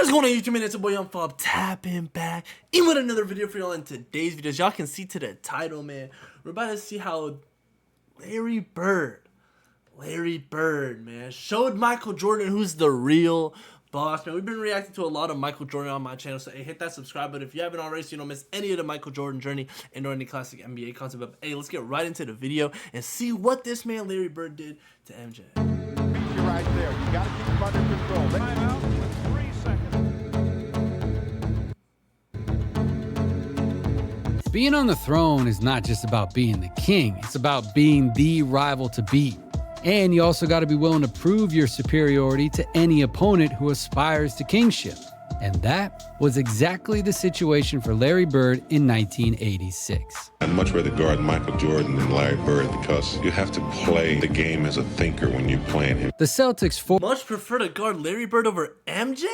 What's going on YouTube, man? It's your boy YUNGFAB tapping back in with another video for y'all. In today's video, y'all can see to the title, man, we're about to see how Larry Bird, man, showed Michael Jordan who's the real boss, man. We've been reacting to a lot of Michael Jordan on my channel, so hey, hit that subscribe button if you haven't already so you don't miss any of the Michael Jordan journey and or any classic NBA content. But hey, let's get right into the video and see what this man Larry Bird did to MJ. You're right there. You got to keep him under control. Time out with 3 seconds. Being on the throne is not just about being the king, it's about being the rival to beat. And you also got to be willing to prove your superiority to any opponent who aspires to kingship. And that was exactly the situation for Larry Bird in 1986. I'd much rather guard Michael Jordan than Larry Bird because you have to play the game as a thinker when you're playing him. The Celtics Much prefer to guard Larry Bird over MJ?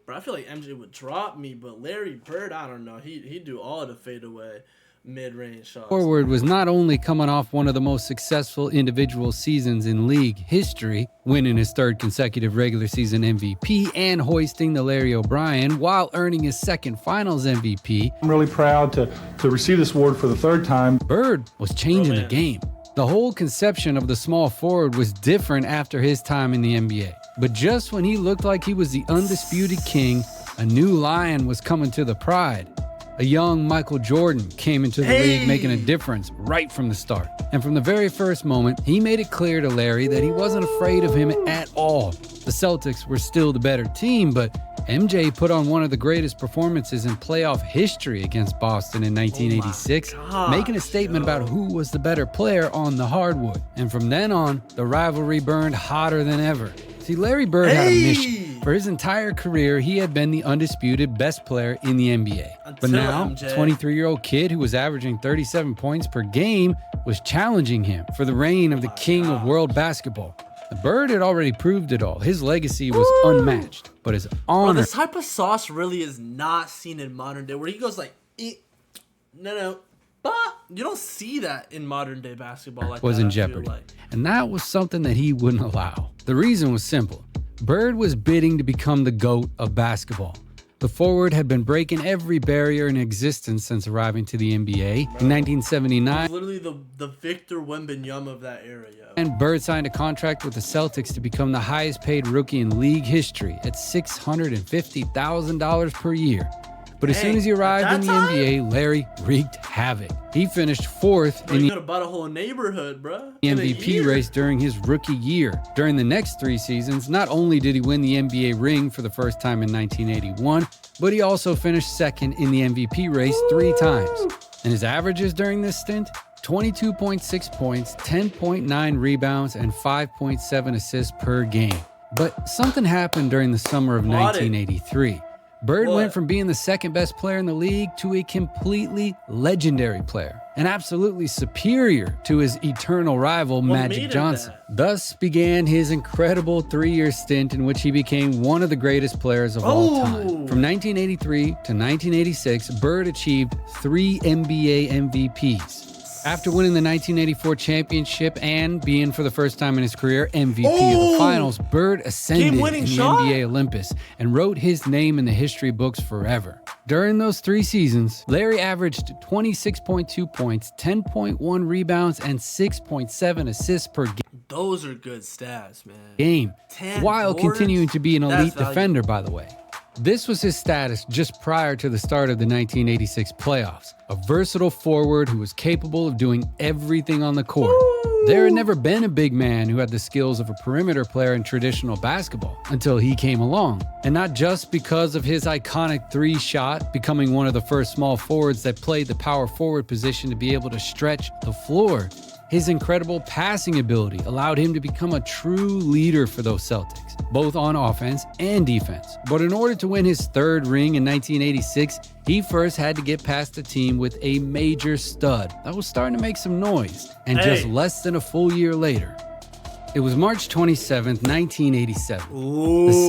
Bro, I feel like MJ would drop me, but Larry Bird, I don't know. He'd do all the fadeaway mid-range shots. forward was not only coming off one of the most successful individual seasons in league history, winning his third consecutive regular season MVP and hoisting the Larry O'Brien while earning his second finals MVP. I'm really proud to receive this award for the third time. Bird was changing the game. The whole conception of the small forward was different after his time in the NBA. But just when he looked like he was the undisputed king, a new lion was coming to the Pride. A young Michael Jordan came into the league making a difference right from the start. And from the very first moment, he made it clear to Larry that he wasn't afraid of him at all. The Celtics were still the better team, but MJ put on one of the greatest performances in playoff history against Boston in 1986, making a statement about who was the better player on the hardwood. And from then on, the rivalry burned hotter than ever. See, Larry Bird had a mission. For his entire career, he had been the undisputed best player in the NBA. But now, a 23-year-old kid who was averaging 37 points per game was challenging him for the reign of the king of world basketball. The Bird had already proved it all. His legacy was unmatched, but his honor... Bro, this type of sauce really is not seen in modern day, where he goes like, no. But you don't see that in modern day basketball like that. Was in jeopardy. And that was something that he wouldn't allow. The reason was simple. Bird was bidding to become the GOAT of basketball. The forward had been breaking every barrier in existence since arriving to the NBA. In 1979, literally the Victor Wembanyama of that era, yo. And Bird signed a contract with the Celtics to become the highest paid rookie in league history at $650,000 per year. But as soon as he arrived in the NBA, Larry wreaked havoc. He finished fourth in the MVP race during his rookie year. During the next 3 seasons, not only did he win the NBA ring for the first time in 1981, but he also finished second in the MVP race 3 times. And his averages during this stint? 22.6 points, 10.9 rebounds, and 5.7 assists per game. But something happened during the summer of 1983. Bird went from being the second best player in the league to a completely legendary player, and absolutely superior to his eternal rival, Magic Johnson. Thus began his incredible 3-year stint in which he became one of the greatest players of all time. From 1983 to 1986, Bird achieved 3 NBA MVPs. After winning the 1984 championship and being, for the first time in his career, MVP of the finals, Bird ascended in the NBA Olympus and wrote his name in the history books forever. During those 3 seasons, Larry averaged 26.2 points, 10.1 rebounds, and 6.7 assists per game. Those are good stats, man. While continuing to be an elite defender, by the way. This was his status just prior to the start of the 1986 playoffs. A versatile forward who was capable of doing everything on the court. There had never been a big man who had the skills of a perimeter player in traditional basketball until he came along. And not just because of his iconic 3-shot, becoming one of the first small forwards that played the power forward position to be able to stretch the floor. His incredible passing ability allowed him to become a true leader for those Celtics, both on offense and defense. But in order to win his 3rd ring in 1986, he first had to get past a team with a major stud that was starting to make some noise. And just less than a full year later, it was March 27th, 1987. The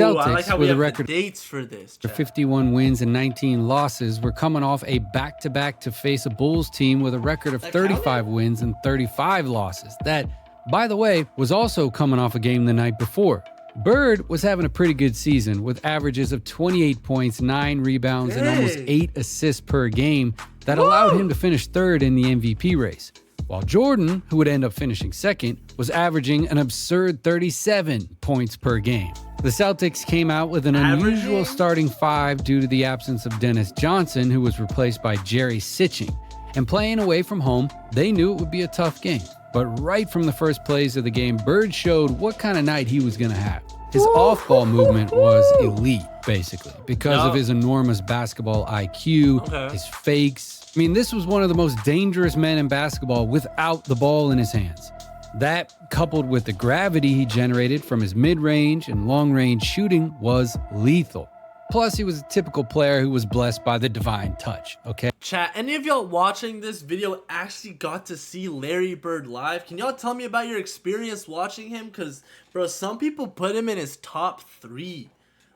Celtics, with a record dates for this, 51 wins and 19 losses, were coming off a back-to-back to face a Bulls team with a record of 35 wins and 35 losses. That, by the way, was also coming off a game the night before. Bird was having a pretty good season with averages of 28 points, 9 rebounds, and almost 8 assists per game that allowed him to finish third in the MVP race. While Jordan, who would end up finishing second, was averaging an absurd 37 points per game. The Celtics came out with an unusual starting five due to the absence of Dennis Johnson, who was replaced by Jerry Sitching. And playing away from home, they knew it would be a tough game. But right from the first plays of the game, Bird showed what kind of night he was going to have. His off-ball movement was elite, basically, because of his enormous basketball IQ, his fakes. I mean, this was one of the most dangerous men in basketball without the ball in his hands. That, coupled with the gravity he generated from his mid-range and long-range shooting, was lethal. Plus, he was a typical player who was blessed by the divine touch, okay? Chat, any of y'all watching this video actually got to see Larry Bird live? Can y'all tell me about your experience watching him? Because, bro, some people put him in his top 3.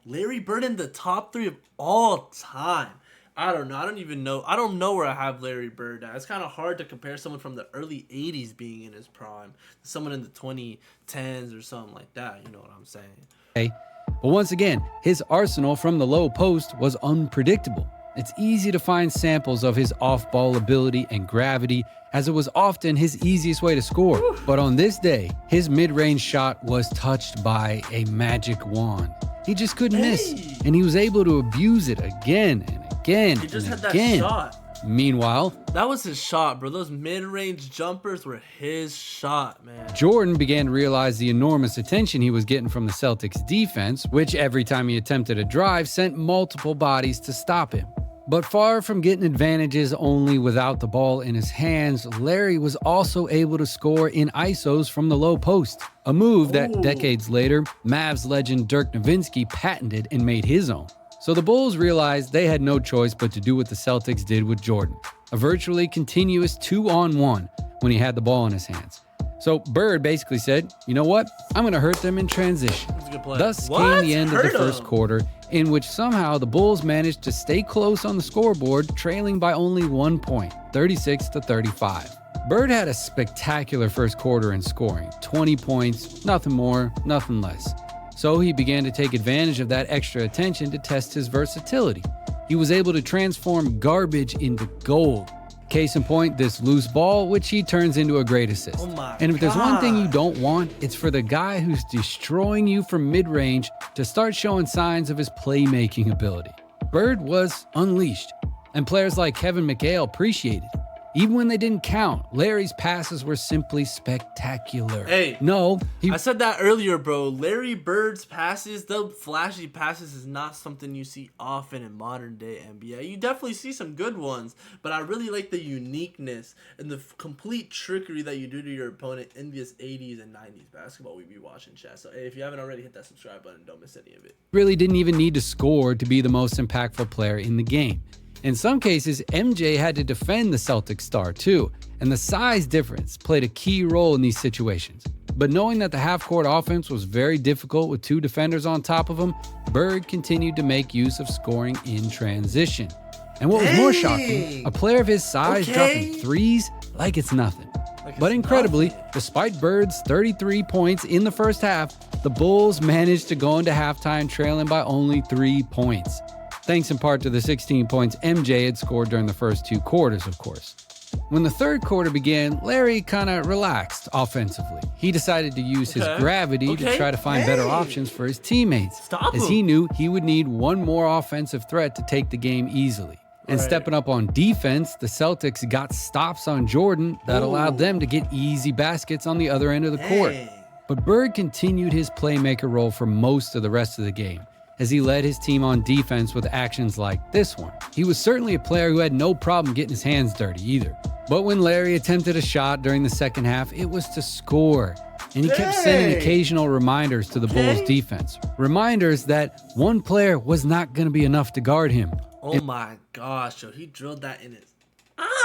Larry Bird in the top 3 of all time. I don't know. I don't even know. I don't know where I have Larry Bird at. It's kind of hard to compare someone from the early 80s being in his prime to someone in the 2010s or something like that. You know what I'm saying? Okay. But once again, his arsenal from the low post was unpredictable. It's easy to find samples of his off-ball ability and gravity, as it was often his easiest way to score. But on this day, his mid-range shot was touched by a magic wand. He just couldn't miss, and he was able to abuse it again and again He just and had again. that shot. Meanwhile, that was his shot, bro. Those mid-range jumpers were his shot, man. Jordan began to realize the enormous attention he was getting from the Celtics defense, which every time he attempted a drive sent multiple bodies to stop him. But far from getting advantages only without the ball in his hands, Larry was also able to score in ISOs from the low post, a move that decades later, Mavs legend Dirk Nowitzki patented and made his own. So the Bulls realized they had no choice but to do what the Celtics did with Jordan, a virtually continuous 2-on-1 when he had the ball in his hands. So Bird basically said, you know what, I'm going to hurt them in transition. That's a good play. Thus came the end of the first quarter, in which somehow the Bulls managed to stay close on the scoreboard, trailing by only 1 point, 36-35. Bird had a spectacular first quarter in scoring, 20 points, nothing more, nothing less. So he began to take advantage of that extra attention to test his versatility. He was able to transform garbage into gold. Case in point, this loose ball, which he turns into a great assist. Oh my and if there's one thing you God. don't want, it's for the guy who's destroying you from mid-range to start showing signs of his playmaking ability. Bird was unleashed, and players like Kevin McHale appreciated it. Even when they didn't count, Larry's passes were simply spectacular. Hey, I said that earlier, bro. Larry Bird's passes, the flashy passes, is not something you see often in modern day NBA. You definitely see some good ones, but I really like the uniqueness and the complete trickery that you do to your opponent in this 80s and 90s basketball we be watching, chat. So hey, if you haven't already, hit that subscribe button. Don't miss any of it. really didn't even need to score to be the most impactful player in the game. In some cases, MJ had to defend the Celtics star too, and the size difference played a key role in these situations. But knowing that the half-court offense was very difficult with 2 defenders on top of him, Bird continued to make use of scoring in transition. And what was more shocking, a player of his size dropping threes like it's nothing. But incredibly, despite Bird's 33 points in the first half, the Bulls managed to go into halftime trailing by only 3 points. Thanks in part to the 16 points MJ had scored during the first 2 quarters, of course. When the third quarter began, Larry kind of relaxed offensively. He decided to use his gravity to try to find better options for his teammates, as he knew he would need one more offensive threat to take the game easily. And stepping up on defense, the Celtics got stops on Jordan that allowed them to get easy baskets on the other end of the court. But Bird continued his playmaker role for most of the rest of the game, as he led his team on defense with actions like this one. He was certainly a player who had no problem getting his hands dirty either. But when Larry attempted a shot during the second half, it was to score. And he kept sending occasional reminders to the Bulls defense. Reminders that one player was not going to be enough to guard him. Oh my gosh, yo, he drilled that in his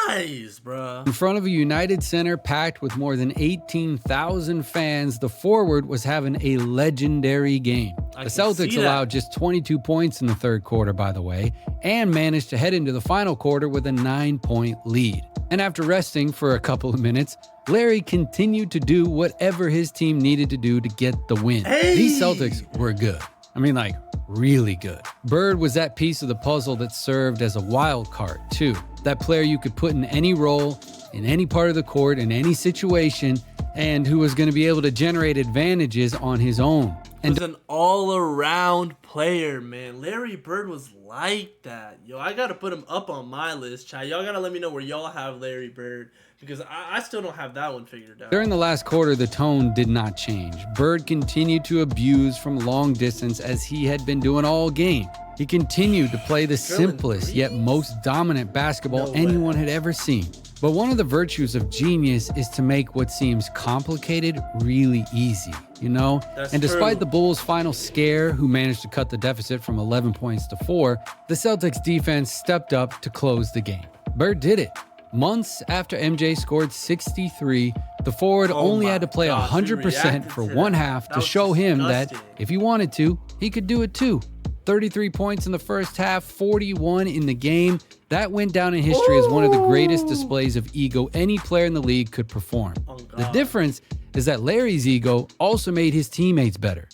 eyes, bro. In front of a United Center packed with more than 18,000 fans, the forward was having a legendary game. The Celtics allowed just 22 points in the third quarter, by the way, and managed to head into the final quarter with a 9-point lead. And after resting for a couple of minutes, Larry continued to do whatever his team needed to do to get the win. These Celtics were good. I mean, like, really good. Bird was that piece of the puzzle that served as a wild card, too. That player you could put in any role, in any part of the court, in any situation, and who was going to be able to generate advantages on his own. And was an all-around player, man. Larry Bird was like that. Yo, I got to put him up on my list, chat. Y'all got to let me know where y'all have Larry Bird, because I still don't have that one figured out. During the last quarter, the tone did not change. Bird continued to abuse from long distance as he had been doing all game. He continued to play the simplest yet most dominant basketball anyone had ever seen. But one of the virtues of genius is to make what seems complicated really easy, you know? And despite the Bulls' final scare, who managed to cut the deficit from 11 points to 4, the Celtics defense stepped up to close the game. Bird did it. Months after MJ scored 63, the forward only had to play 100% for one half to show him that if he wanted to, he could do it too. 33 points in the first half, 41 in the game. That went down in history as one of the greatest displays of ego any player in the league could perform. The difference is that Larry's ego also made his teammates better.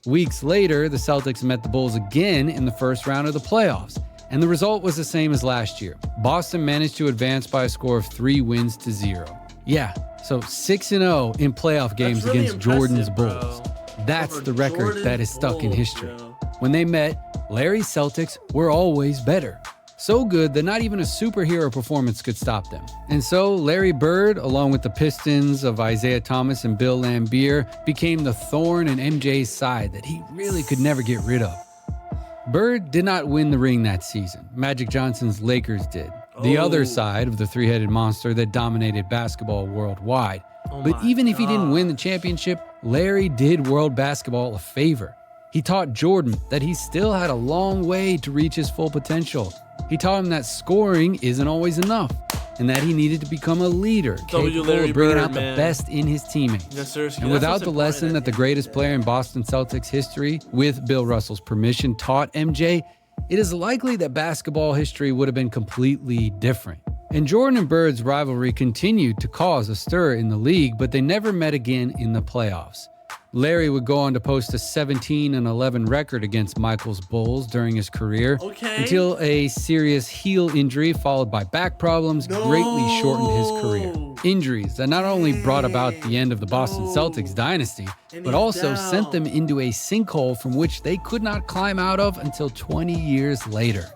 Weeks later, the Celtics met the Bulls again in the first round of the playoffs, and the result was the same as last year. Boston managed to advance by a score of 3-0. Yeah, so 6-0 in playoff games really against Jordan's bro. Bulls. That's the record Jordan's that is stuck in Bulls, history. bro. When they met, Larry's Celtics were always better. So good that not even a superhero performance could stop them. And so Larry Bird, along with the Pistons of Isaiah Thomas and Bill Laimbeer, became the thorn in MJ's side that he really could never get rid of. Bird did not win the ring that season. Magic Johnson's Lakers did. The other side of the three-headed monster that dominated basketball worldwide. But even if he didn't win the championship, Larry did world basketball a favor. He taught Jordan that he still had a long way to reach his full potential. He taught him that scoring isn't always enough, and that he needed to become a leader, capable of bringing out the best in his teammates. Yes, sir. And without the lesson that the greatest player in Boston Celtics history, with Bill Russell's permission, taught MJ, it is likely that basketball history would have been completely different. And Jordan and Bird's rivalry continued to cause a stir in the league, but they never met again in the playoffs. Larry would go on to post a 17-11 record against Michael's Bulls during his career, until a serious heel injury followed by back problems greatly shortened his career. Injuries that not only brought about the end of the Boston Celtics dynasty, but also sent them into a sinkhole from which they could not climb out of until 20 years later.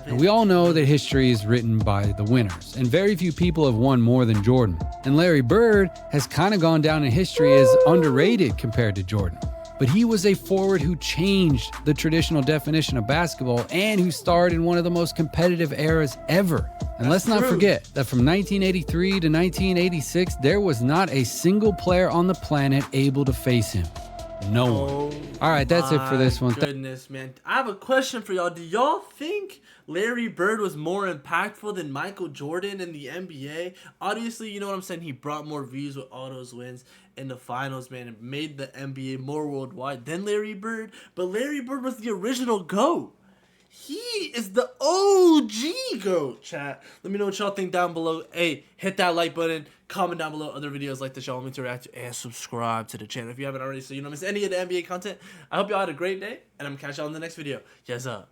And we all know that history is written by the winners, and very few people have won more than Jordan. And Larry Bird has kind of gone down in history as underrated compared to Jordan. But he was a forward who changed the traditional definition of basketball and who starred in one of the most competitive eras ever. And let's not forget that from 1983 to 1986, there was not a single player on the planet able to face him. No one. All right, that's it for this one. Goodness, man. I have a question for y'all. Do y'all think Larry Bird was more impactful than Michael Jordan in the NBA? Obviously, you know what I'm saying? He brought more views with all those wins in the finals, man, and made the NBA more worldwide than Larry Bird. But Larry Bird was the original GOAT. He is the OG GOAT, chat. Let me know what y'all think down below. Hey, hit that like button. Comment down below other videos like this y'all want me to react to. And subscribe to the channel if you haven't already so you don't miss any of the NBA content. I hope y'all had a great day. And I'm going to catch y'all in the next video. Yes, up.